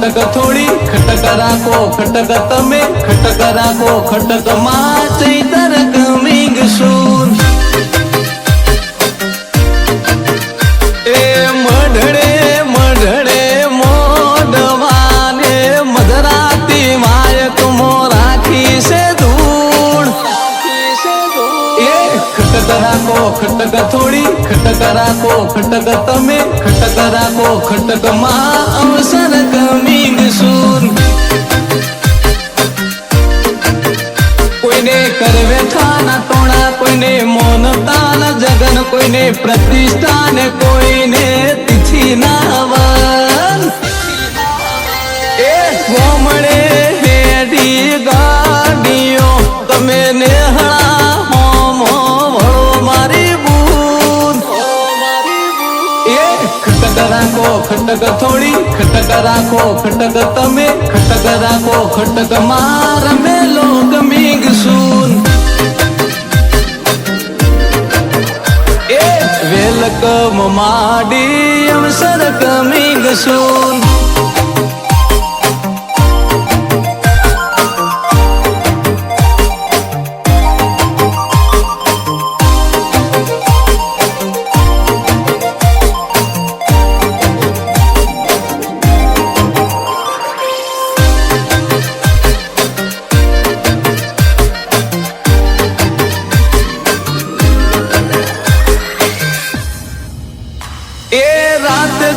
ખટક થોડી ખટક રાખો ખટક તમે ખટક રાખો ખટક માં ચૈતર ગમીગ સુર એ મઢડે મઢડે મોઢવાને મધરાતી માયક મો રાખી છે ધૂળ એ ખટક રાખો ખટક થોડી ખટક રાખો ખટક તમે ખટક રાખો ખટક માં અવસર ગમીગ સુર કોઈને કરવે ઠાના ટોણા કોઈને મોનતાના જગન કોઈને પ્રતિષ્ઠા ને કોઈને તિથિ ના વન એ ગોમડે હેડી ગાડીઓ તમે નેહળા હોમો વળો મારી બૂન એ ખટક રાખો ખટક થોડી ખટક રાખો ખટક તમે ખટક રાખો ખટક માં રમેલો ગમીગ સુન એ વેલકમ માડી અવસર ગમીગ સુન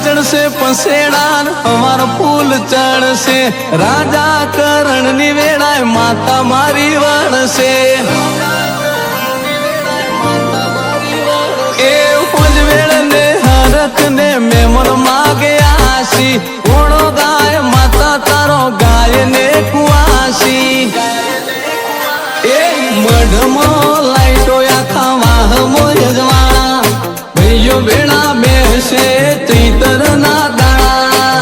ચડશે પસેડા અમાર ફૂલ ચડશે રાજા કરણ ની વેળાએ માતા મારી વણશે એ ફોજ વેળ ને હરખ ને મેમન માગે આશી ઓણો ગાય માતા તારો ગાય ને કુવાસી એ મઢમો લાઈટો આખા વાહમો યજવાણા ભાઈઓ વેળા બેસે ચૈતર ના દાણા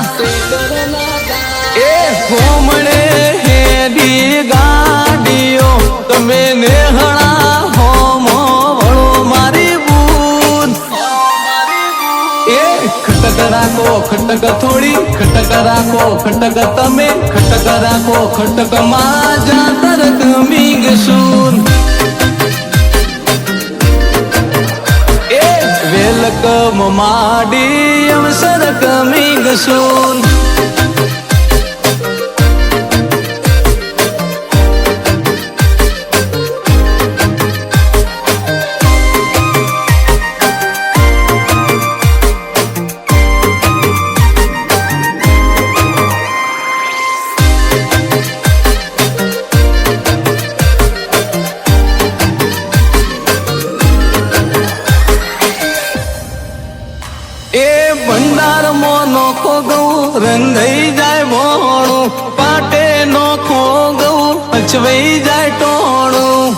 એ ગોમડે હેડી ગાડીઓ તમે નેહળા હોમો વળો મારી બૂન એ ખટક રાખો ખટક થોડી ખટક રાખો ખટક તમે ખટક રાખો ખટક માં જાતર ગમીગ સુન વેલકમ માડી અવસર ગમીગ સુન ભંડાર મો નોખો ગૌ રંધાઈ જાય ભોણું પાટે નોખો ગૌ પચવાઈ જાય ટોણું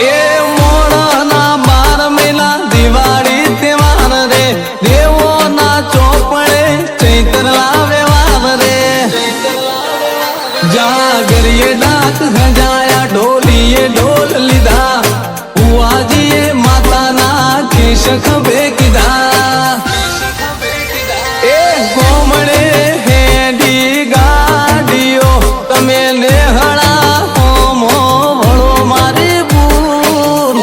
એ મોણા 12 મહિના દિવાળી તહેવાર રે દેવો ના ચોપડે ચૈતર લાવે વાર રે જાગરીએ ડાક ગજાયા ઢોલીએ ઢોલ લીધા બુઆજીએ માતાના કેશ ખભે કીધા એ ગોમડે હેડી ગાડીઓ તમે નેહળા હોમો વળો મારી બૂન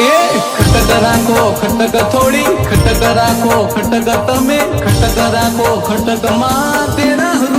એ ખટક રાખો ખટક થોડી ખટક રાખો ખટક તમે ખટક રાખો ખટક માં તેરા